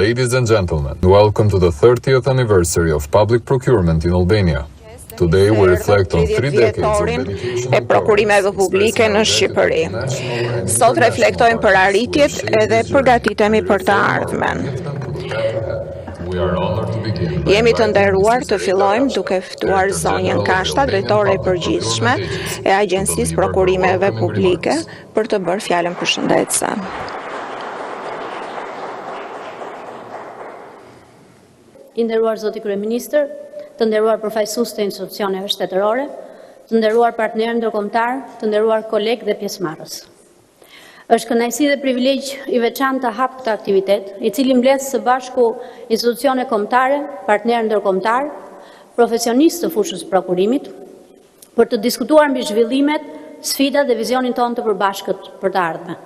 Ladies and gentlemen, welcome to the 30th anniversary of public procurement in Albania. Today we reflect on 3 decades of dedication e prokurimeve publike në Shqipëri. Sot reflektojmë për arritjet edhe përgatitemi për të ardhmen. Jemi të nderuar të fillojmë duke ftuar zonjën Kashta, drejtore e përgjithshme e Agjencisë Prokurimeve Publike, për të bërë fjalën përshëndetëse. I nderuar zoti kryeministër, të nderuar përfaqësues të institucioneve shtetërore, të nderuar partnerë ndërkombëtar, të nderuar kolegë dhe pjesëmarrës. Është kënaqësi dhe privilegj i veçantë të hap këtë aktivitet, i cili mbledh së bashku institucione kombëtare, partnerë ndërkombëtar, profesionistë të fushës prokurimit, për të diskutuar mbi zhvillimet, sfidat dhe vizionin tonë të përbashkët për të ardhmen.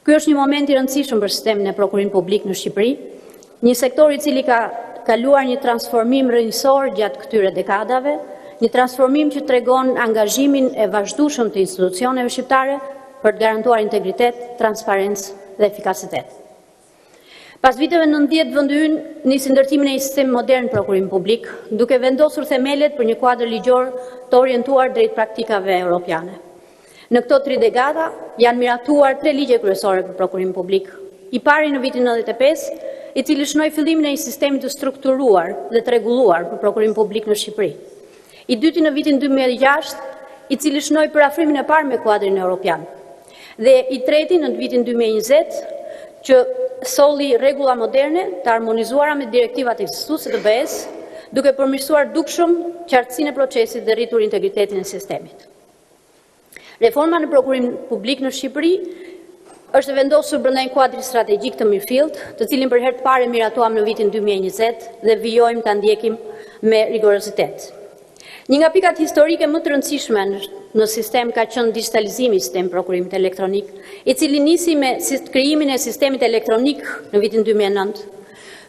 Ky është një moment i rëndësishëm për sistemin e prokurimit publik në Shqipëri, një sektor i cili ka kaluar një transformim rrënjësor gjatë këtyre dekadave, një transformim që tregon angazhimin e vazhdueshëm të institucioneve shqiptare për të garantuar integritet, transparencë dhe efikasitet. Pas viteve 90, vendi ynë nisi ndërtimin e një sistemi modern prokurim publik, duke vendosur themelet për një kuadër ligjor të orientuar drejt praktikave europiane. Në këto 3 dekada janë miratuar 3 ligje kryesore për prokurim publik. I pari në vitin 95, i cili shënoi fillimin e një sistemi të strukturuar dhe të rregulluar për prokurim publik në Shqipëri. I dyti në vitin 2006, i cili shënoi parafrimin e parë me kuadrin evropian. Dhe i treti në vitin 2020, që solli rregulla moderne të harmonizuara me direktivat ekzistuese të BE-s, duke përmirësuar dukshëm qartësinë e procesit dhe rritur integritetin e sistemit. Reforma në prokurim publik në Shqipëri është vendosur brenda një kuadri strategjik të mirëfillt, të cilin për herë të parë miratuam në vitin 2020 dhe vijojmë ta ndjekim me rigorozitet. Një nga pikat historike më të rëndësishme në sistem ka qenë digitalizimi i sistemit prokurimit elektronik, i cili nisi me krijimin e sistemit elektronik në vitin 2009.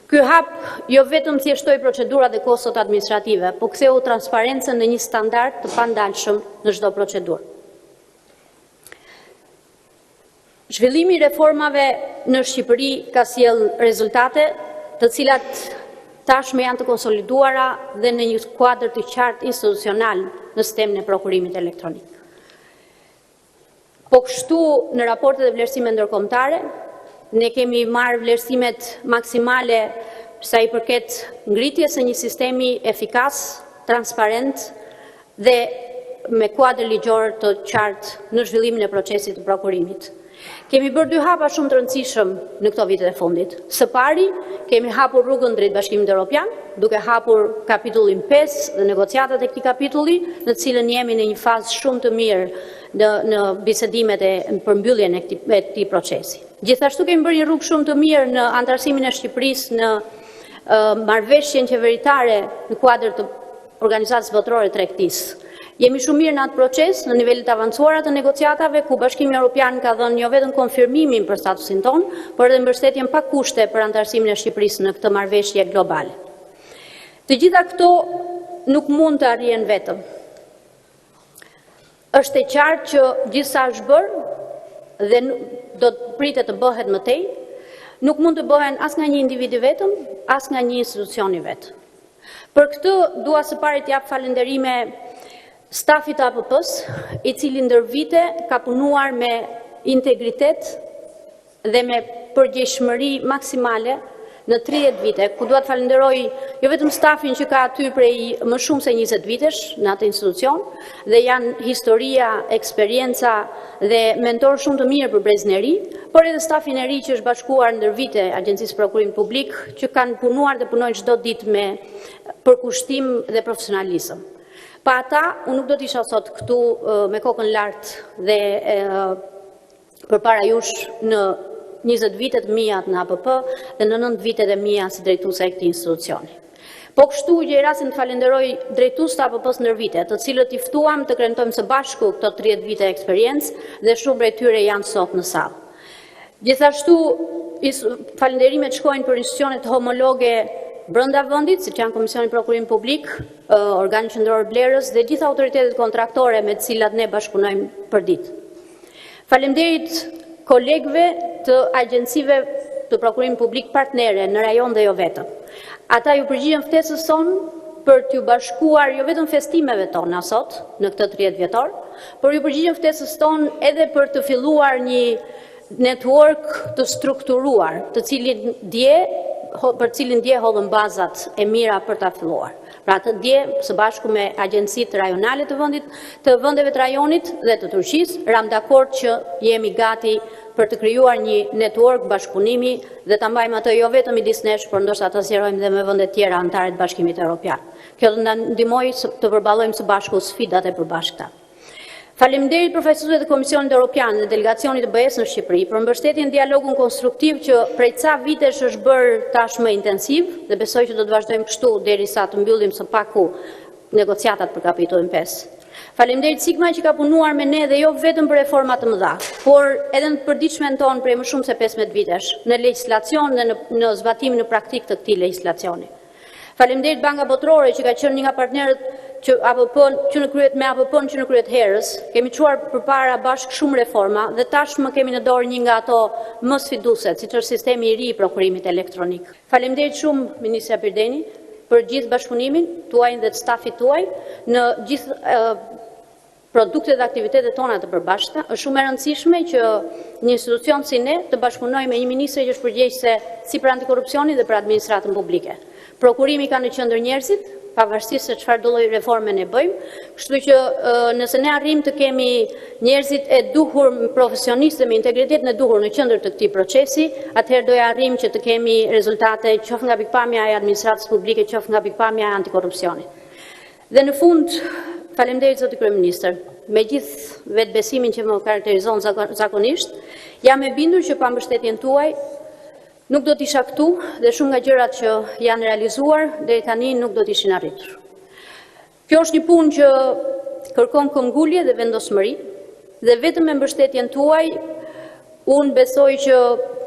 Ky hap jo vetëm thjeshtoi procedurat dhe kostot administrative, por ktheu transparencën në një standard të pandalshëm në çdo procedurë. Zhvillimi i reformave në Shqipëri ka sjell rezultate, të cilat tashmë janë të konsoliduara dhe në një kuadër të qartë institucional në sistemin e prokurimit elektronik. Po kështu në raportet e vlerësimeve ndërkombëtare, ne kemi marrë vlerësimet maksimale sa i përket ngritjes së një sistemi efikas, transparent dhe me kuadër ligjor të qartë në zhvillimin e procesit të prokurimit. Kemi bërë 2 hapa shumë të rëndësishëm në këto vitet e fundit. Së pari, kemi hapur rrugën drejt Bashkimit Evropian, duke hapur kapitullin 5 dhe negociatat e këtij kapitulli, në të cilën jemi në një fazë shumë të mirë në bisedimet e përmbylljen e këtij procesi. Gjithashtu kemi bërë një rrugë shumë të mirë në antarësimin e Shqipërisë në marrëveshjen qeveritare në kuadër të Organizatës Botërore të Tregtisë. Jemi shumë mirë në atë proces, në nivelet avancuara të negociatave, ku Bashkimi Evropian ka dhënë jo vetëm konfirmimin për statusin ton, por edhe mbështetjen pa kushte për antarësimin e Shqipërisë në këtë marrëveshje globale. Të gjitha këto nuk mund të arrihen vetëm. Është e qartë që gjithsa është bërë dhe do të pritet të bëhet më tej, nuk mund të bëhen as nga një individi vetëm, as nga një institucioni vetëm. Për këtë dua së pari të jap falënderime stafit të APP-s, i cili ndër vite ka punuar me integritet dhe me përgjegjshmëri maksimale në 30 vite, ku dua të falenderoj jo vetëm stafin që ka aty prej më shumë se 20 vitesh në atë institucion, dhe janë historia, eksperienca dhe mentor shumë të mirë për brezën e ri, por edhe stafin e ri që është bashkuar ndër vite Agjencisë Prokurimit Publik, që kanë punuar dhe punojnë çdo ditë me përkushtim dhe profesionalizëm. Pa ata, unë nuk do t'isha sot këtu me kokën lartë dhe përpara jush në 20 vitet mia në APP dhe në 9 vitet e mia si drejtuese e këtij institucioni. Po kështu gjej rastin të falenderoj drejtues të APP-s ndër vite, të cilët i ftuam të kremtojmë së bashku këto 30 vite eksperiencë dhe shumë prej tyre janë sot në sallë. Gjithashtu, falenderimet shkojnë për institucionet homologe brenda vendit, siç janë Komisioni Prokurim Publik, Organi Qendror Blerës dhe gjitha autoritetet kontraktore me të cilat ne bashkëpunojmë përditë. Faleminderit kolegëve të agjencive të prokurimit publik partnere në rajon dhe jo vetëm. Ata ju përgjigjen ftesës sonë për t'ju bashkuar jo vetëm festimeve tona sot, në këtë 30 vjetor, por ju përgjigjen ftesës tonë edhe për të filluar një network të strukturuar, për cilin dje hodhën bazat e mira për ta filluar. Pra të dje, së bashku me agjencitë rajonale të vendeve të rajonit dhe të Turqisë, ram dakord që jemi gati për të krijuar një network bashkëpunimi dhe ta mbajmë atë jo vetëm midis nesh, por ndoshta ta zgjerojmë dhe me vende të tjera anëtare të Bashkimit Evropian. Kjo do na ndihmojë të përballojmë së bashku sfidat e përbashkëta. Faleminderit përfaqësuesve të Komisionit Evropian dhe delegacionit të BE-s në Shqipëri për mbështetjen e dialogun konstruktiv që prej ca vitesh është bërë tashmë intensiv dhe besoj që do të vazhdojmë kështu derisa të mbyllim së paku negociatat për kapitullin 5. Faleminderit Sigma që ka punuar me ne dhe jo vetëm për reforma të mëdha, por edhe në përditshmen tonë prej më shumë se 15 vitesh, në legjislacion dhe në zbatimin në praktik të këtij legjislacioni. Faleminderit Banka Botërore që ka qenë një nga partnerët që në kryet herës, kemi çuar përpara bashkë shumë reforma dhe tashmë kemi në dorë një nga ato më sfiduese, siç është sistemi i ri i prokurimit elektronik. Faleminderit shumë Ministra Pirdeni për gjithë bashkëpunimin tuaj dhe të stafit tuaj në gjithë produktet dhe aktivitetet tona të përbashkëta. Është shumë e rëndësishme që një institucion si ne të bashkëpunojë me një ministër që është përgjegjëse si për antikorrupsionin dhe për administratën publike. Prokurimi ka në qendër njerëzit, pavarësisht se çfarë lloj reforme ne bëjmë, kështu që nëse ne arrim të kemi njerëzit e duhur, profesionistë me integritetin e duhur në qendër të këtij procesi, atëherë do arrim që të kemi rezultate qoftë nga pikpamja e administratës publike, qoftë nga pikpamja e antikorrupsionit. Dhe në fund, faleminderit zoti kryeministër, me gjithë vetbesimin që më karakterizon zakonisht, jam e bindur që pa mbështetjen tuaj nuk do t'isha këtu dhe shumë nga gjërat që janë realizuar deri tani nuk do t'ishin arritur. Kjo është një punë që kërkon këmbgulje dhe vendosmëri dhe vetëm me mbështetjen tuaj unë besoj që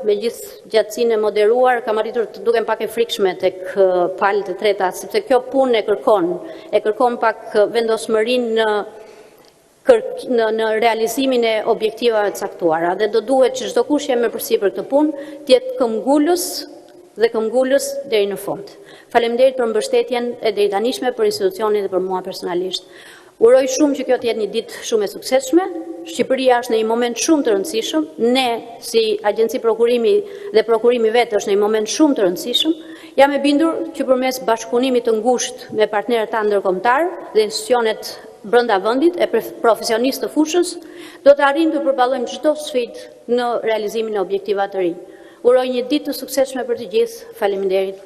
me gjithë gjatësinë e moderuar kam arritur të dukem pak e frikshme tek palët e treta, sepse kjo punë e kërkon pak vendosmërinë në realizimin e objektivave të caktuara dhe do duhet që çdo kush që më përsipër këtë punë të jetë këmbgulës deri në fund. Faleminderit për mbështetjen e drejtanishme për institucionin dhe për mua personalisht. Uroj shumë që kjo të jetë një ditë shumë e suksesshme. Shqipëria është në një moment shumë të rëndësishëm. Ne si Agjenci Prokurimi dhe Prokurimi vetë është në një moment shumë të rëndësishëm. Jam e bindur që përmes bashkëpunimit të ngushtë me partnerët tanë ndërkombëtar dhe institucionet brenda vendit e profesionistë të fushës, do të arrijmë të përballojmë çdo sfidë në realizimin e objektivave të rinj. Uroj një ditë të suksesshme për të gjithë. Faleminderit.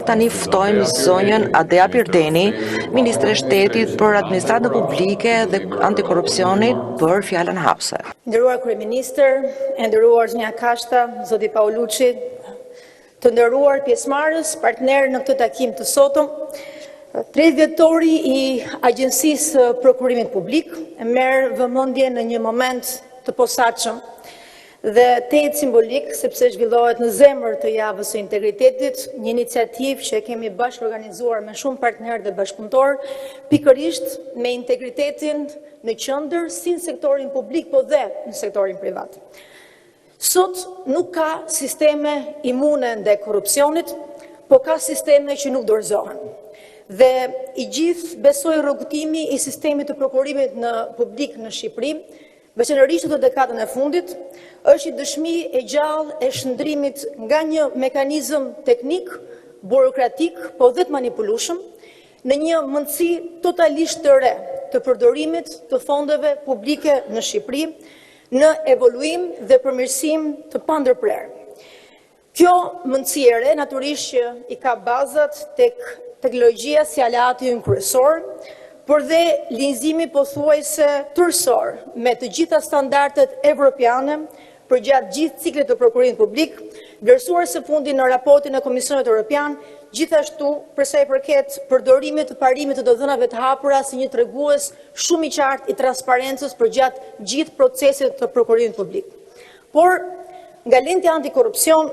Tani ftojmë zonjën Adea Pirdeni, Ministre e Shtetit për Administratën Publike dhe Antikorrupsionit për fjalën hapëse. Nderuar kryeministër, e nderuar zonja Kashta, zoti Paulucci, të nderuar pjesëmarrës, partnerë në këtë takim të sotëm, 30 vjetori i Agjencisë Prokurimit Publik merr vëmendje në një moment të posaçëm dhe të jetë simbolik sepse zhvillohet në zemër të javës së integritetit, një iniciativë që kemi bashkë organizuar me shumë partnerë dhe bashkëpunëtorë, pikërisht me integritetin në qendër si në sektorin publik, po dhe në sektorin privat. Sot nuk ka sisteme imune ndaj korrupsionit, po ka sisteme që nuk dorëzohen. Dhe i gjithë besoj rrugëtimi i sistemit të prokurimit në publik në Shqipëri, veçanërisht në dekadën e fundit, është i dëshmi e gjallë e shndrimit nga një mekanizëm teknik, burokratik, po dhe të manipulueshëm, në një mundësi totalisht të re të përdorimit të fondeve publike në Shqipëri, në evoluim dhe përmirësim të pandërprerë. Kjo mundësi e re natyrisht që i ka bazat tek teknologjia si alati ynë kryesor, por dhe linjëzimi pothuajse tërësor me të gjitha standardet evropiane për gjatë gjithë ciklit të prokurimit publik, vlerësuar së fundi në raportin e Komisionit Evropian, gjithashtu për sa i përket përdorimit të parimit të dhënave të hapura si një tregues shumë i qartë i transparencës për gjatë gjithë procesit të prokurimit publik. Por nga lenti antikorrupsion,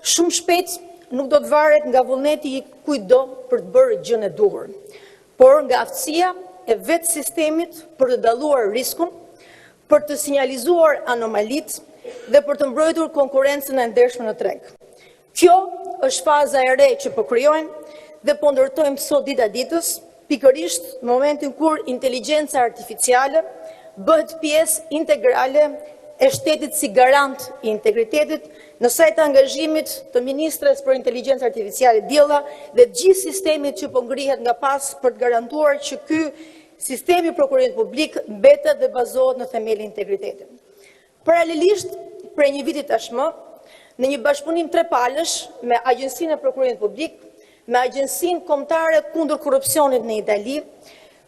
shumë shpejt nuk do të varet nga vullneti i kujdo për të bërë gjën e duhur, por nga aftësia e vetë sistemit për të dalluar riskun, për të sinjalizuar anomalit dhe për të mbrojtur konkurrencën e ndershme në treg. Kjo është faza e re që po krijojmë dhe po ndërtojmë sot dita ditës, pikërisht në momentin kur inteligjenca artificiale bëhet pjesë integrale e shtetit si garant i integritetit në sajt angazhimit të Ministres për Inteligjencë Artificiale Diella dhe gjithë sistemit që po ngrihet nga pas për të garantuar që ky sistemi prokurimit publik mbetet dhe bazohet në themelin e integritetit. Paralelisht, prej një viti tashmë, në një bashkëpunim trepalësh me Agjencinë e Prokurimit Publik, me Agjencinë Kombëtare kundër korrupsionit në Itali,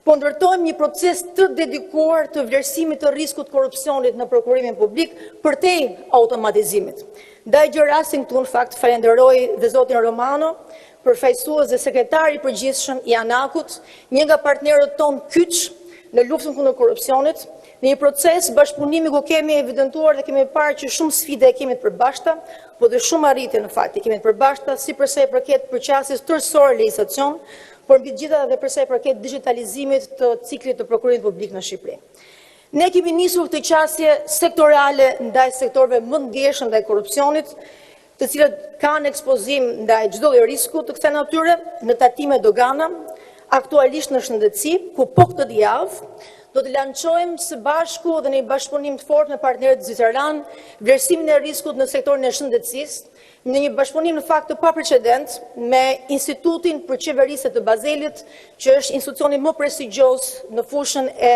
po ndërtojmë një proces të dedikuar të vlerësimit të riskut korrupsionit në prokurimin publik përtej automatizimit. Ndaj gjë rastin këtu në fakt falenderoj dhe zotin Romano, përfaqësues dhe sekretari i përgjithshëm i ANAK-ut, një nga partnerët tonë kyç në luftën kundër korrupsionit, në një proces bashkëpunimi ku kemi evidentuar dhe kemi parë që shumë sfide e kemi të përbashkëta, po dhe shumë arritje në fakt e kemi të përbashkëta, si përsa i përket përqasjes tërësore legjislacion, por mbi gjitha dhe përsa i përket digitalizimit të ciklit të prokurimit publik në Shqipëri. Ne kemi nisur këtë qasje sektorale ndaj sektorëve më të ndjeshëm ndaj korrupsionit, të cilët kanë ekspozim ndaj çdo lloji risku të kësaj natyre në tatime dogana, aktualisht në shëndetësi, ku po këtë javë do të lançojmë së bashku dhe në një bashkëpunim të fortë me partnerët zyrtaran vlerësimin e riskut në sektorin e shëndetësisë, në një bashkëpunim në fakt të paprecedent me Institutin për Qeverisje të Bazelit, që është institucioni më prestigjos në fushën e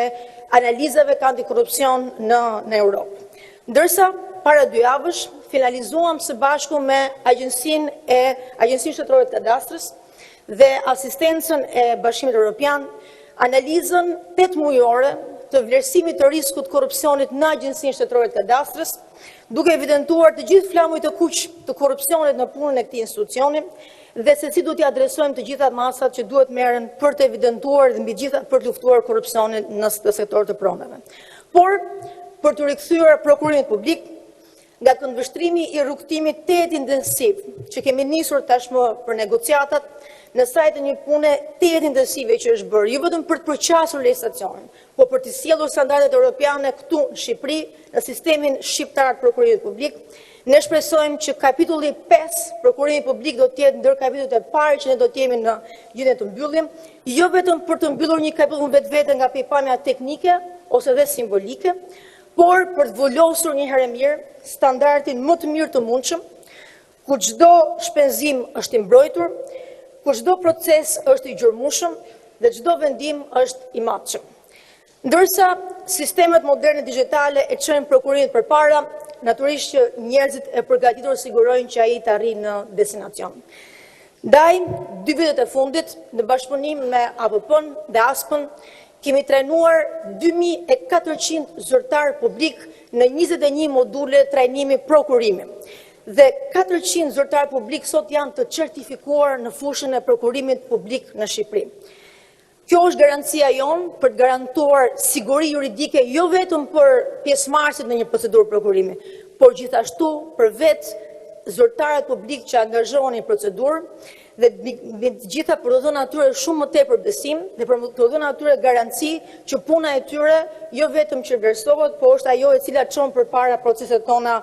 analizave antikorrupsion në Europë. Ndërsa, para 2 javësh, finalizuam së bashku me Agjencinë Shtetërore të Kadastrës dhe asistencën e Bashkimit Evropian, analizën 8 mujore të vlerësimit të riskut korrupsionit në Agjencinë Shtetërore të Kadastrës, duke evidentuar të gjithë flamurit të kuq të korrupsionit në punën e këtij institucioni dhe se si duhet t'i adresojmë të gjitha masat që duhet merren për të evidentuar dhe mbi gjitha për të luftuar korrupsionin në sektor të pronave. Por, për të rikthyer prokurimin publik nga këndvështrimi i rrugtimit të intensiv që kemi nisur tashmë për negociatat, në sajt e një pune të intensive që është bërë, jo vetëm për të përqasur legjislacionin, po për të sjellur standardet europiane këtu në Shqipëri, në sistemin shqiptar të prokurimit publik, ne shpresojmë që kapitulli 5 prokurimi publik do të jetë ndër kapitullet e parë që ne do të jemi në gjendje të mbyllim, jo vetëm për të mbyllur një kapitull vetvete nga pikpamja teknike ose dhe simbolike, por për të vullosur një herë mirë standardin më të mirë të mundshëm, ku çdo shpenzim është i mbrojtur, ku çdo proces është i gjurmueshëm dhe çdo vendim është i matshëm. Ndërsa sistemet moderne digjitale e çojnë prokurimin përpara, natyrisht që njerëzit e përgatitur sigurojnë që ai të arrijë në destinacion. Ndaj 2 vitet e fundit, në bashkëpunim me APP-n dhe ASP-n, kemi trajnuar 2400 zyrtar publik në 21 module trajnimi prokurimi. Dhe 400 zyrtar publik sot janë të certifikuar në fushën e prokurimit publik në Shqipëri. Kjo është garancia jonë për të garantuar siguri juridike jo vetëm për pjesëmarrësit në një procedurë prokurimi, por gjithashtu për vetë zyrtarët publik që angazhohen në procedurë dhe me gjitha për të dhënë atyre shumë më tepër besim dhe për të dhënë atyre garanci që puna e tyre jo vetëm që vlerësohet, por është ajo e cila çon përpara proceset tona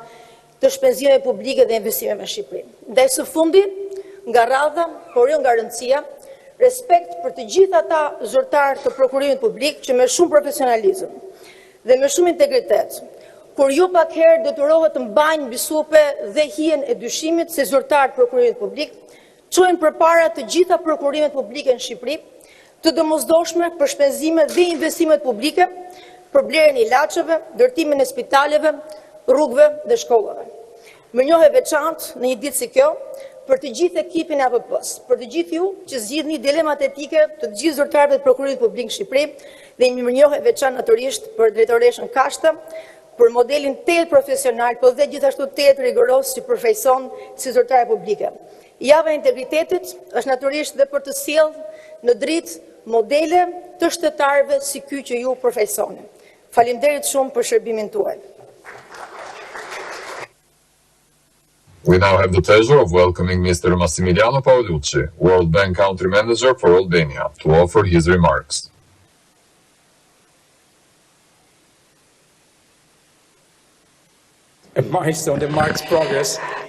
të shpenzimeve publike dhe investimeve në Shqipëri. Ndaj së fundi, nga radha, por jo nga rëndësia, respekt për të gjithë ata zyrtarë të prokurimit publik që me shumë profesionalizëm dhe me shumë integritet, kur ju pak herë detyrohet të mbajnë mbi supe dhe hijen e dyshimit se zyrtarët të prokurimit publik çojnë përpara të gjitha prokurimet publike në Shqipëri, të domosdoshme për shpenzimet dhe investimet publike, për blerjen e ilaçeve, ndërtimin e spitaleve, rrugëve dhe shkollave. Më njohë veçantë në një ditë si kjo, për të gjithë ekipin e APP-s, për të gjithë ju që zgjidhni dilemat etike të gjithë zyrtarëve të prokurimit publik në Shqipëri, dhe më njohë veçantë natyrisht për drejtoreshën Kashta, për modelin të profesional, por dhe gjithashtu të rigoros që përfaqëson si zyrtare publike. Java e integritetit është natyrisht dhe për të sjellë në dritë modele të shtetarëve si ky që ju përfaqësoni. Faleminderit shumë për shërbimin tuaj. We now have the pleasure of welcoming Mr. Massimiliano Paolucci, World Bank Country Manager for Albania, to offer his remarks.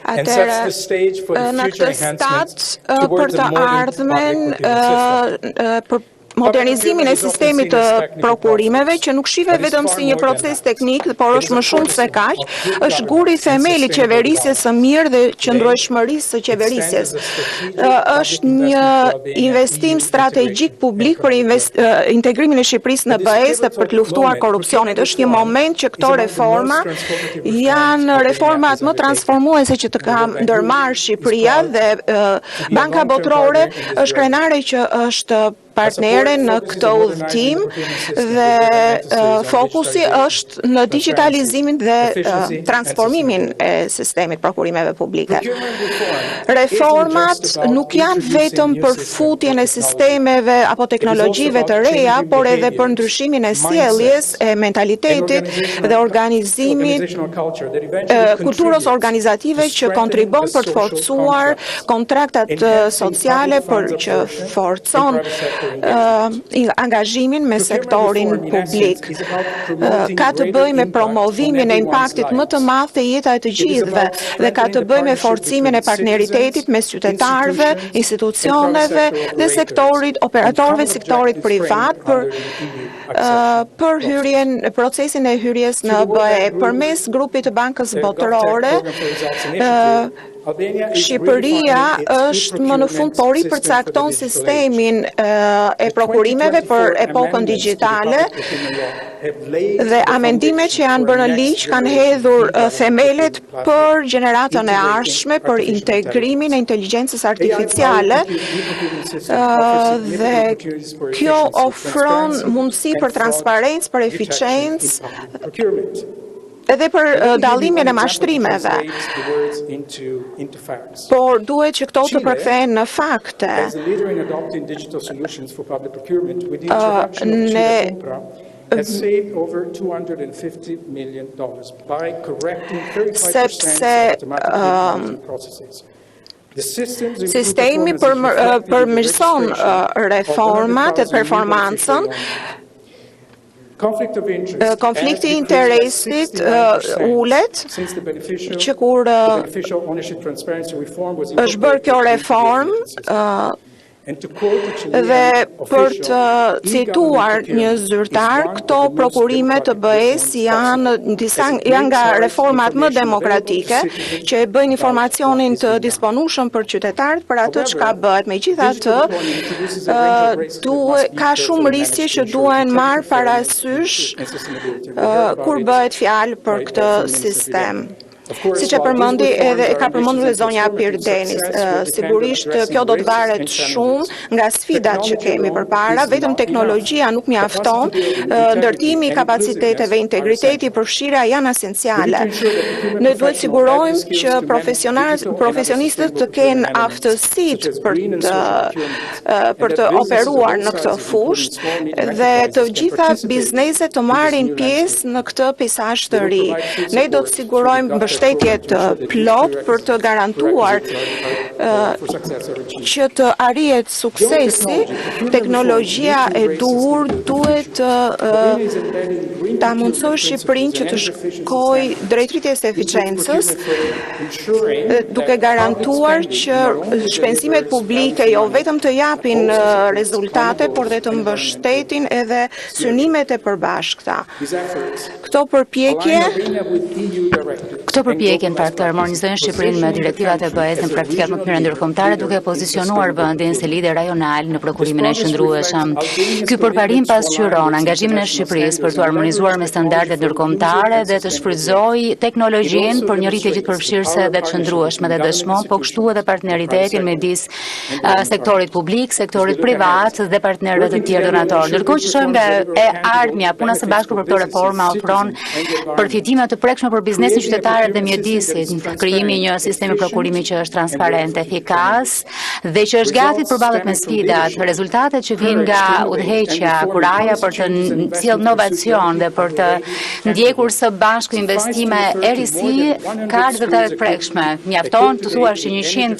Atëherë, në këtë stat për të ardhmen për modernizimin e sistemit të prokurimeve, që nuk shihet vetëm si një proces teknik, por është më shumë se kaq, është guri themeli qeverisjes së mirë dhe qëndrueshmërisë së qeverisjes. Është një investim strategjik publik për integrimin e Shqipërisë në BE-s dhe për të luftuar korrupsionin. Është një moment që këto reforma janë reformat më transformuese që të ka ndërmarrë Shqipëria, dhe Banka Botërore është krenare që është partnere në këtë udhëtim, dhe fokusi është në digitalizimin dhe transformimin e sistemit prokurimeve publike. Reformat nuk janë vetëm për futjen e sistemeve apo teknologjive të reja, por edhe për ndryshimin e sjelljes, e mentalitetit dhe organizimit, kulturës organizative që kontribon për të forcuar kontraktat sociale, për që forcon angazhimin me sektorin publik. Ka të bëjë me promovimin e impaktit më të madh te jeta e të gjithëve, dhe ka të bëjë me forcimin e partneritetit mes qytetarëve, institucioneve dhe sektorit, operatorëve të sektorit privat për procesin e hyrjes në BE. Përmes grupit të Bankës Botërore, Shqipëria është më në fund po ripërcakton sistemin e prokurimeve për epokën digjitale, dhe amendimet që janë bërë në ligj kanë hedhur themelet për gjeneratën e ardhshme, për integrimin e inteligjencës artificiale, dhe kjo ofron mundësi për transparencë, për eficiencë, edhe për dallimin e mashtrimeve. Por duhet që këto të përkthehen në fakte. Sepse sistemi përmirëson reformat e performancën, konflikti i interesit ulet, që kur është bërë kjo reformë, dhe për të cituar një zyrtar, këto prokurime të BE-s janë nga reformat më demokratike, që e bëjnë informacionin të disponueshëm për qytetarët për atë çka bëhet. Megjithatë, ka shumë riske që duhen marrë parasysh kur bëhet fjalë për këtë sistem. Siç e përmendi edhe e ka përmendur zonja Pirdenis, sigurisht kjo do të varet shumë nga sfidat që kemi përpara, vetëm teknologjia nuk mjafton, ndërtimi i kapaciteteve, integriteti, përfshirja janë esenciale. Ne duhet sigurojmë që profesionistët të kenë aftësitë për të operuar në këtë fushë, dhe të gjitha bizneset të marrin pjesë në këtë peizazh të ri. Ne do të sigurojmë mbështetje të plot për të garantuar që të arrihet suksesi. Teknologjia e duhur duhet ta mundsojë Shqipërinë që të shkojë drejt rritjes së eficiencës, duke garantuar që shpenzimet publike jo vetëm të japin rezultate, por dhe të mbështetin edhe synimet e përbashkëta. Këto përpjekjen për të harmonizojnë Shqipërinë me direktivat e BE-s në praktikat më të mira ndërkombëtare, duke pozicionuar vendin si lider rajonal në prokurimin e qëndrueshëm. Ky përparim pasqyron angazhimin e Shqipërisë për të harmonizuar me standardet ndërkombëtare dhe të shfrytëzojë teknologjinë për një rritje gjithëpërfshirëse dhe të qëndrueshme, dhe dëshmon po kështu edhe partneritetin midis sektorit publik, sektorit privat dhe partnerëve të tjerë donatorë. Ndërkohë që shohim nga ardhmja, puna së bashku për këtë reformë ofron përfitime të prekshme për biznesin qytetar dhe mjedisit, krijimi një sistemi prokurimi që është transparent, efikas dhe që është gati të përballet me sfidat. Rezultatet që vijnë nga udhëheqja, kuraja për të sjellë inovacion dhe për të ndjekur së bashku investime e risi ka ardhur të prekshme. Mjafton të thuash që 100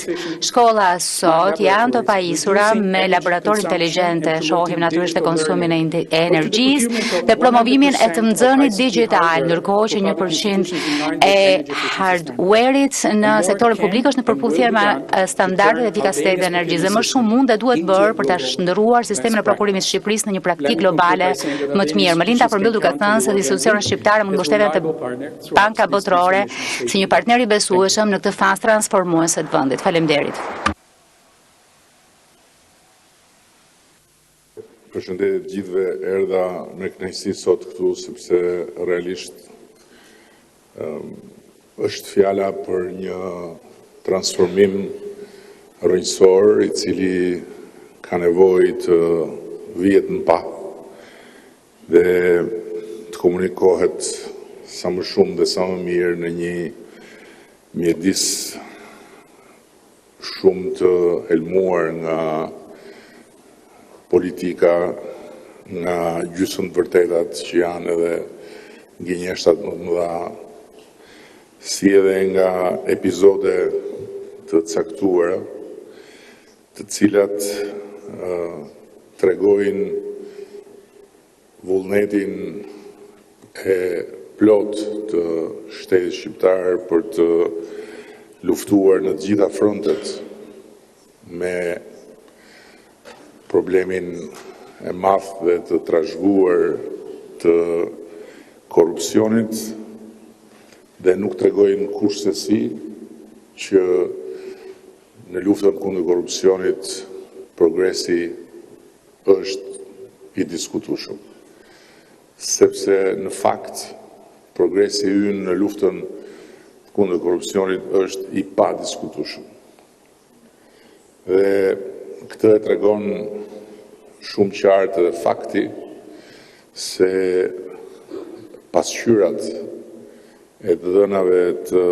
shkolla sot janë të pajisura me laborator inteligjente, shohim natyrisht konsumin e energjisë dhe promovimin e të nxënit digjital, ndërkohë që 1% e hardware-it në sektorin publik është në përputhje me standardet e efikasitetit të energjisë. Më shumë mund dhe duhet bërë për ta shndërruar sistemin e prokurimit të Shqipërisë në një praktikë globale më të mirë. Melinda përmbyll duke thënë se institucionet shqiptare mund mbështeten te banka botërore si një partner i besueshëm në këtë fazë transformuese të vendit. Faleminderit. Përshëndetje të gjithëve, erdha me kënaqësi sot këtu sepse realisht është fjala për një transformim rrënjësor i cili ka nevojë të vihet në pa dhe të komunikohet sa më shumë dhe sa më mirë në një mjedis shumë të helmuar nga politika, nga gjysmë të vërtetat që janë edhe gënjeshtat më të mëdha, si edhe nga epizode të caktuara, të cilat tregojnë vullnetin e plot të shtetit shqiptar për të luftuar në të gjitha frontet me problemin e madh dhe të trashëguar të korrupsionit dhe nuk tregojnë kurrësi që në luftën kundër korrupsionit progresi është i diskutueshëm. Sepse në fakt progresi ynë në luftën kundër korrupsionit është i pa diskutueshëm. Dhe këtë e tregon shumë qartë dhe fakti se pasqyrat e të dhënave të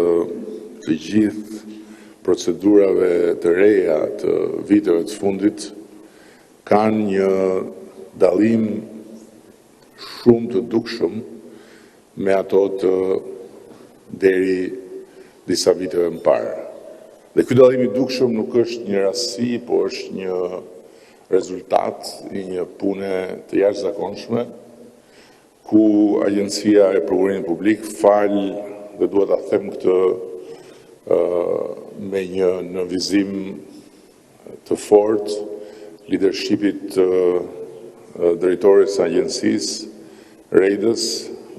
gjithë procedurave të reja të viteve të fundit kanë një dallim shumë të dukshëm me ato të deri disa viteve më parë. Dhe ky dallim i dukshëm nuk është një rastësi, po është një rezultat i një pune të jashtëzakonshme, ku Agjencia e Prokurimit Publik dhe duhet ta them këtë me një nënvizim të fortë, leadershipit të drejtores së agjencisë, Rejdës,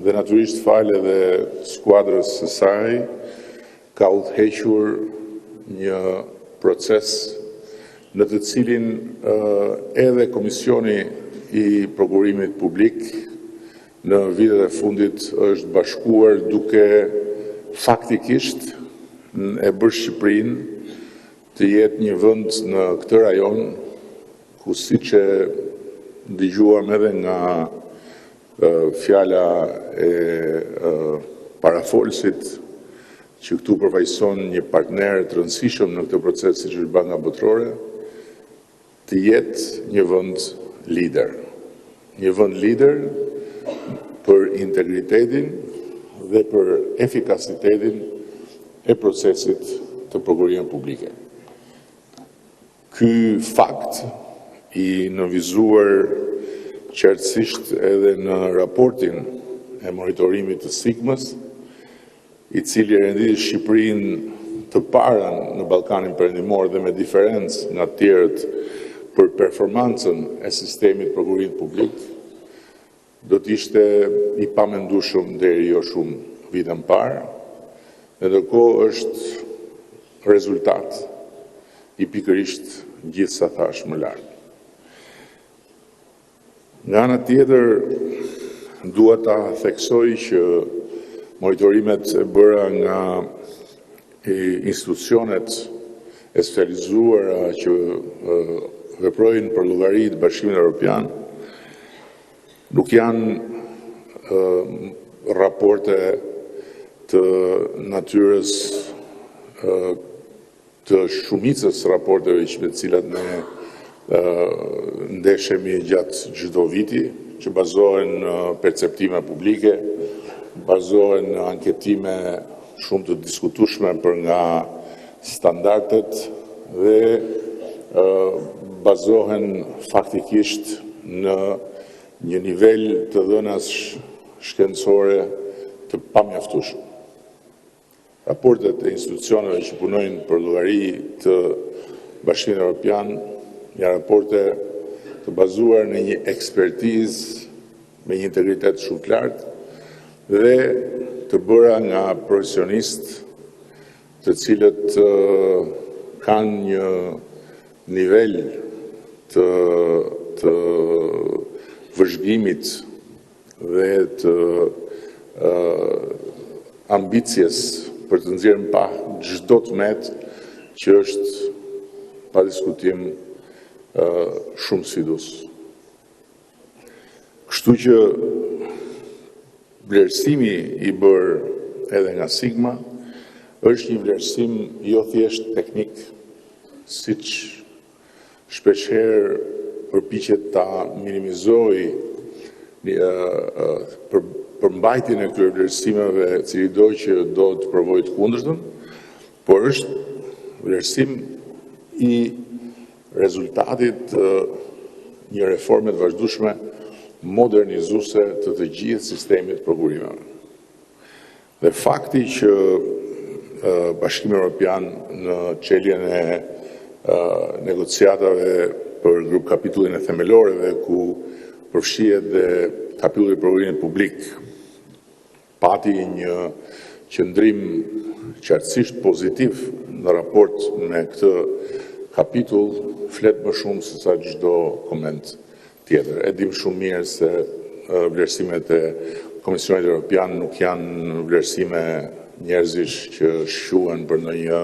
dhe natyrisht fal edhe skuadrës së saj, ka udhëhequr një proces në të cilin edhe Komisioni i Prokurimit Publik në vitet e fundit është bashkuar duke faktikisht e bërë Shqipërinë të jetë një vend në këtë rajon ku siç e dëgjuam edhe nga fjala e parafolësit që këtu përfaqëson një partner të rëndësishëm në këtë proces siç është Banka Botërore, të jetë një vend lider. Një vend lider për integritetin dhe për efikasitetin e procesit të prokurimit publike. Ky fakt i nënvizuar qartësisht edhe në raportin e monitorimit të Sigmës, i cili renditi Shqipërinë të parën në Ballkanin Perëndimor dhe me diferencë nga të tjerët për performancën e sistemit prokurimit publik, do të ishte i pamendueshëm deri jo shumë vite më parë, dhe ndërkohë është rezultat i pikërisht gjithë sa thash më lart. Nga ana tjetër, dua ta theksoj që monitorimet e bëra nga institucionet e specializuara që veprojnë për llogari të Bashkimit Evropian nuk janë raporte të natyrës të shumicës raporteve me të cilat ne ndeshemi gjatë çdo viti, që bazohen në perceptime publike, bazohen në anketime shumë të diskutueshme për nga standardet dhe bazohen faktikisht në një nivel të dhënas shkencore të pamjaftueshëm. raportet e institucioneve që punojnë për llogari të Bashkimit Evropian janë raporte të bazuar në një ekspertizë me një integritet shumë të lartë dhe të bëra nga profesionistë të cilët kanë një nivel të vëzhgimit dhe të ambicjes për të nxjerrë në pa çdo tmet që është pa diskutim shumë sfidues. Kështu që vlerësimi i bërë edhe nga Sigma është një vlerësim jo thjesht teknik, siç shpeshherë përpiqet ta minimizojë përmbajtjen e këtyre vlerësimeve cilido që do të provojë të kundërtën, por është vlerësim i rezultatit një reforme të vazhdueshme modernizuese të gjithë sistemit prokurimeve. Dhe fakti që Bashkimi Evropian në çeljen e negociatave për grup kapitullin e themeloreve ku përfshihet dhe kapitulli i prokurimit publik pati një qëndrim qartësisht pozitiv në raport me këtë kapitull flet më shumë se sa çdo koment tjetër. E dim shumë mirë se vlerësimet e Komisionit Evropian nuk janë vlerësime njerëzish që shquhen për ndonjë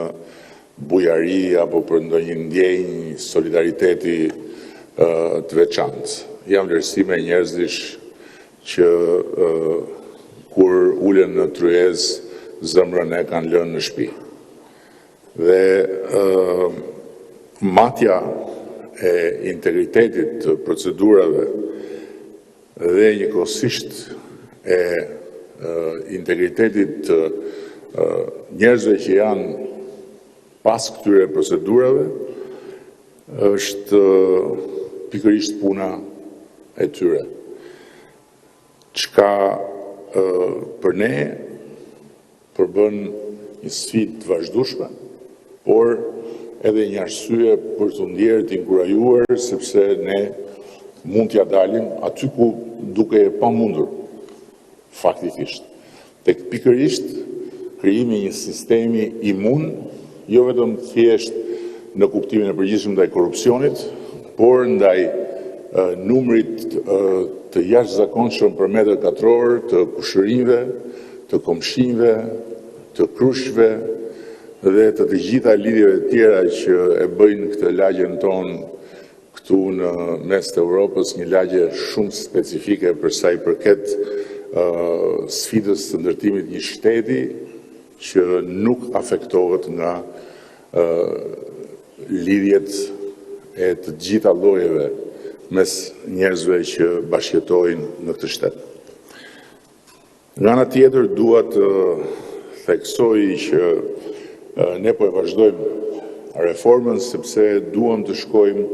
bujari apo për ndonjë ndjenjë solidariteti të veçantë. Janë vlerësime njerëzish që kur ulen në tryezë zemrën e kanë lënë në shtëpi. Dhe matja e integritetit të procedurave dhe njëkohësisht e integritetit të njerëzve që janë pas këtyre procedurave është pikërisht puna e tyre. Çka për ne përbën një sfidë të vazhdueshme, por edhe një arsye për të ndjerë të inkurajuar, sepse ne mund t'ja dalim aty ku duke e pamundur, faktikisht. Tek pikërisht krijimi një sistemi imun, jo vetëm thjesht në kuptimin e përgjithshëm ndaj korrupsionit, por ndaj numrit të jashtëzakonshëm për metër katror të kushërinjve, të komshinjve, të krushve dhe të gjitha lidhjeve tjera që e bëjnë këtë lagjen tonë këtu në mes të Europës, një lagje shumë specifike për sa i përket sfidës të ndërtimit një shteti që nuk afektohet nga lidhjet e të gjitha llojeve mes njerëzve që bashkëjetojnë në këtë shtet. Nga ana tjetër dua të theksoj që ne po e vazhdojmë reformën sepse duam të shkojmë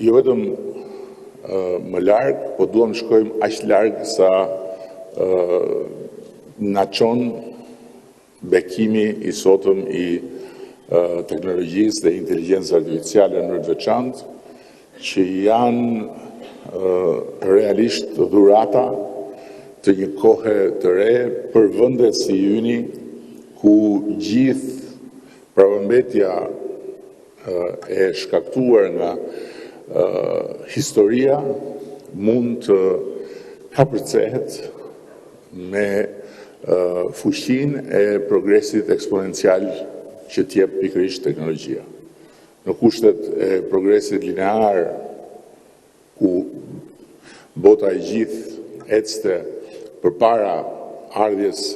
jo vetëm më larg, po duam të shkojmë aq larg sa na çon bekimi i sotëm i teknologjisë dhe inteligjencës artificiale në të veçantë, që janë realisht dhurata të një kohe të re për vendet si yni, ku gjithë pravëmbetja e shkaktuar nga historia mund të kapërcehet me fuqinë e progresit eksponencial që t'jep pikërisht teknologjia. Në kushtet e progresit linear, ku bota e gjithë ecte përpara ardhjes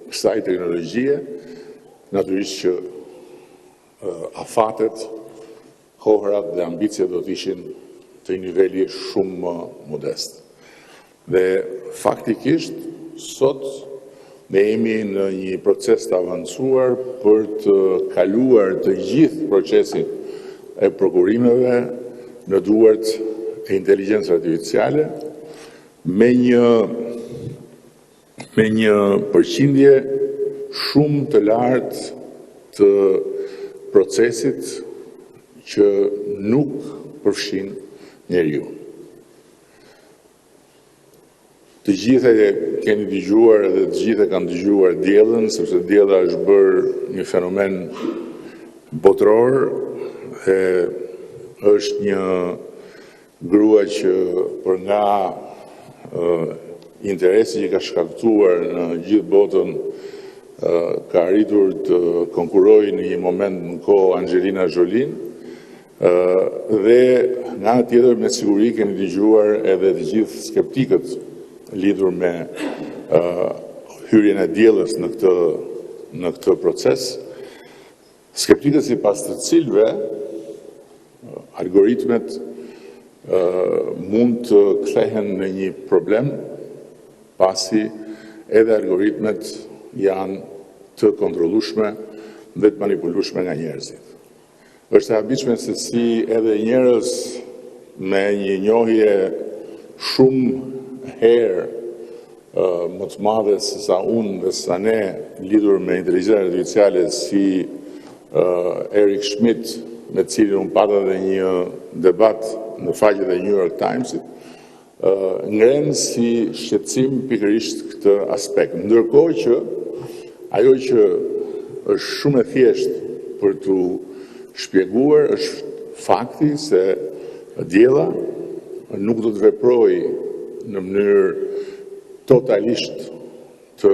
kësaj teknologjie, natyrisht që afatet, kohërat dhe ambicjet do të ishin të një niveli shumë më modest. Dhe faktikisht, sot ne jemi në një proces të avancuar për të kaluar të gjithë procesin e prokurimeve në duart e inteligjencës artificiale me një përqindje shumë të lartë të procesit që nuk përfshin njeriu. Të gjithë e keni dëgjuar edhe të gjithë e kanë dëgjuar diellën, sepse diella është bërë një fenomen botror dhe është një grua që për nga interesi që ka shkaktuar në gjithë botën ka arritur të konkurojë në një moment në kohë Angelina Jolie dhe nga ana tjetër me siguri keni dëgjuar edhe të gjithë skeptikët lidhur me hyrjen e diellës në këtë proces, skeptikët sipas të cilëve algoritmet mund të kthehen në një problem pasi edhe algoritmet janë të kontrollueshme dhe të manipulueshme nga njerëzit. Është e habitshme se si edhe njerëz me një njohje shumë herë më të madhe se sa unë dhe sa ne lidhur me inteligjencën artificiale si Eric Schmidt, me cilin unë pata dhe një debat në faqet e New York Timesit, ngren si shqetësim pikërisht këtë aspekt. Ndërkohë që ajo që është shumë e thjeshtë për t'u shpjeguar është fakti se diella nuk do të veprojë në mënyrë totalisht të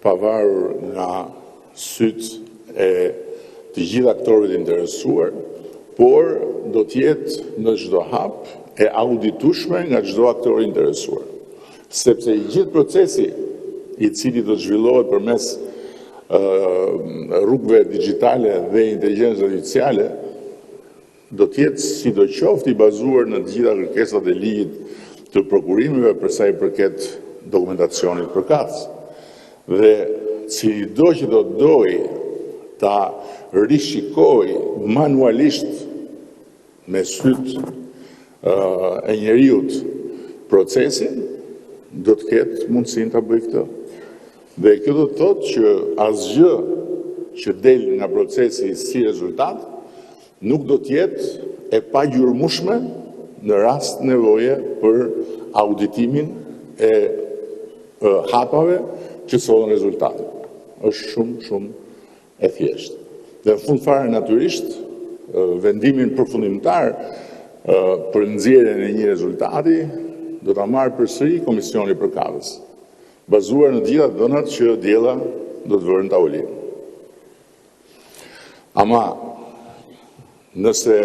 pavarur nga sytë e të gjithë aktorëve të interesuar, por do të jetë në çdo hap e auditueshme nga çdo aktor i interesuar. Sepse i gjithë procesi i cili do të zhvillohet përmes rrugëve digjitale dhe inteligjencës artificiale do të jetë sidoqoftë i bazuar në të gjitha kërkesat e ligjit të prokurimeve për sa i përket dokumentacionit përkatës. Dhe cilido që do të dojë ta rishikoj manualisht me sytë e njeriut procesin, do të ketë mundësin të bëjë këtë. Dhe kjo do të thotë që asgjë që del nga procesi si rezultat, nuk do të jetë e pagjurmueshme në rast nevoje për auditimin e hapave që solën rezultatet. Është shumë e thjeshtë. Dhe në fund fare natyrisht, vendimin përfundimtar për nxjerrjen e një rezultati do ta marrë përsëri Komisioni i Përkatës, bazuar në gjitha dhënat që diella do të vërë në tavolinë. Ama nëse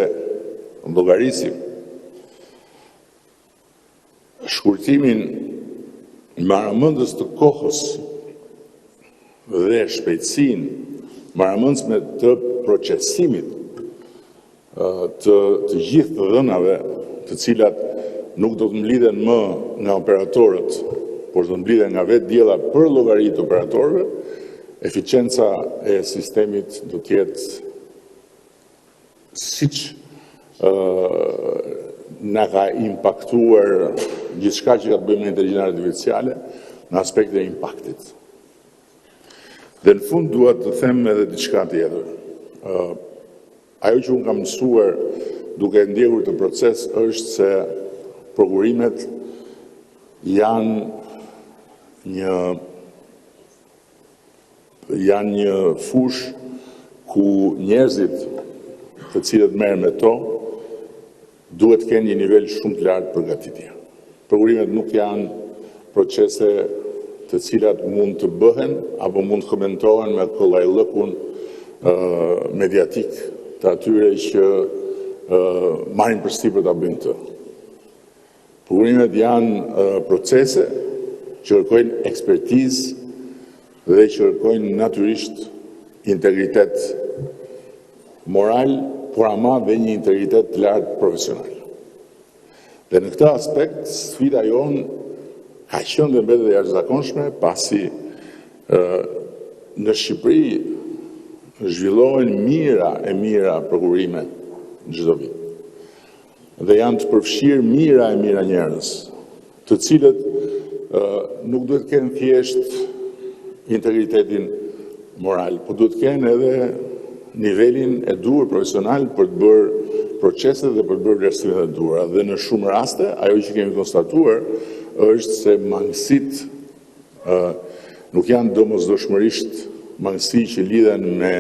llogarisim shkurtimin marrëmendës të kohës dhe shpejtësinë marrëmendshme të procesimit të gjithë të dhënave, të cilat nuk do të mblidhen më nga operatorët, por do të mblidhen nga vetë diella për llogaritë të operatorëve, eficienca e sistemit do të jetë siç na ka impaktuar gjithçka që ka të bëjë me inteligjencën artificiale në aspektin e impaktit. Dhe në fund dua të them edhe diçka tjetër. Ajo që unë kam mësuar duke ndjekur të proces është se prokurimet janë një fush ku njerëzit të cilët merren me to duhet të kenë një nivel shumë të lartë përgatitje. Prokurimet nuk janë procese të cilat mund të bëhen apo mund të komentohen me kollajllëkun mediatik të atyre që marrin përstipër ta bëjnë këtë. Prokurimet janë procese që kërkojnë ekspertizë dhe që kërkojnë natyrisht integritet moral, por ama dhe një integritet të lartë profesional. Dhe në këtë aspekt, sfida jonë ka qenë dhe mbetet e jashtëzakonshme, pasi në Shqipëri zhvillohen mira prokurime çdo vit. Dhe janë të përfshirë mira njerëz, të cilët nuk duhet të kenë thjesht integritetin moral, po duhet kenë edhe nivelin e duhur profesional për të bërë proceset dhe për të bërë vlerësimet e duhura. Dhe në shumë raste, ajo që kemi konstatuar është se mangësit nuk janë domosdoshmërisht mangësi që lidhen me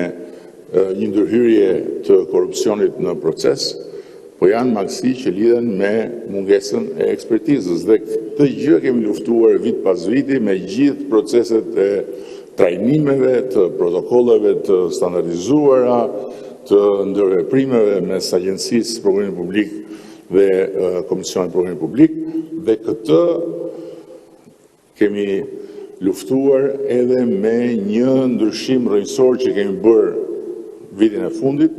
një ndërhyrje të korrupsionit në proces, po janë mangësi që lidhen me mungesën e ekspertizës. Dhe këtë gjë kemi luftuar vit pas viti me gjithë proceset e trajnimeve, të protokolleve të standardizuara, të ndërveprimeve mes Agjencisë për Prokurimit Publik dhe Komisionit për Prokurimit Publik, dhe këtë kemi luftuar edhe me një ndryshim rrënjësor që kemi bërë vitin e fundit,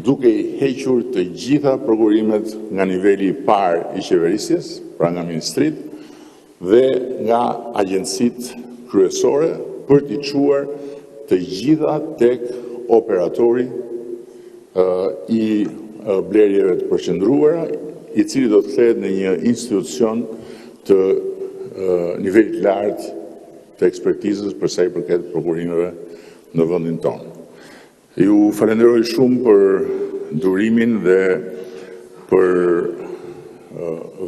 duke i hequr të gjitha prokurimet nga niveli i parë i qeverisjes, pra nga ministrit, dhe nga agjencitë kryesore, për t'i çuar të gjitha tek operatori i blerjeve të përqendruara, i cili do të kthehet në një institucion të nivelit lartë të ekspertizës për sa i përket prokurimeve në vendin tonë. Ju falenderoj shumë për durimin dhe për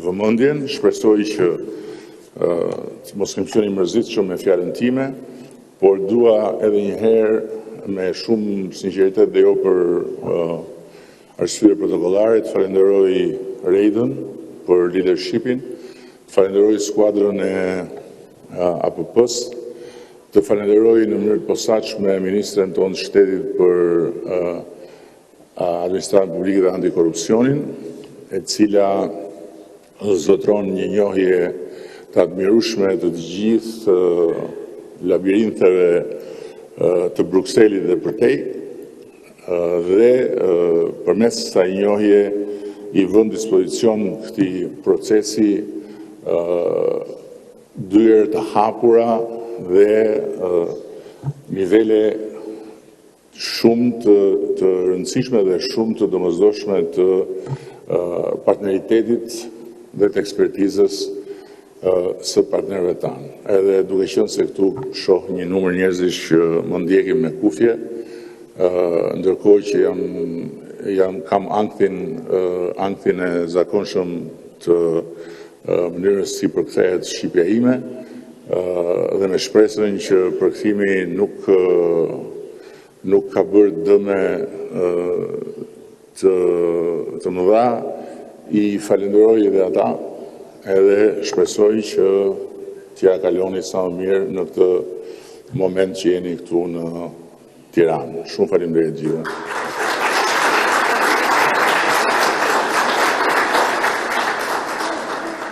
vëmendjen. Shpresoj që mos kem qenë i mërzitshëm me fjalën time, por dua edhe një herë me shumë sinqeritet dhe jo për arsye protokollare të falenderoj Reidën për leadershipin, të falenderoj skuadrën e APP-s, të falenderoj në mënyrë të posaçme ministren tonë të shtetit për administratën publike dhe antikorrupsionin, e cila zotron një njohje të admirueshme të gjithë labirinteve të Brukselit dhe përtej, dhe përmes kësaj njohje i vën dispozicion këtij procesi dyert të hapura dhe nivele shumë të rëndësishme dhe shumë të domosdoshme të partneritetit dhe të ekspertizës së partnerëve tanë. Edhe duke qenë se këtu shoh një numër njerëzish që më ndjekin me kufje, ndërkohë që kam anktin e zakonshëm të mënyrës si përkthehet shqipja ime, dhe me shpresën që përkthimi nuk ka bërë dëme të mëdha, i falenderoj edhe ata, edhe shpresoj që t'ja kaloni sa më mirë në këtë moment që jeni këtu në Tiranë. Shumë faleminderit gjithëve.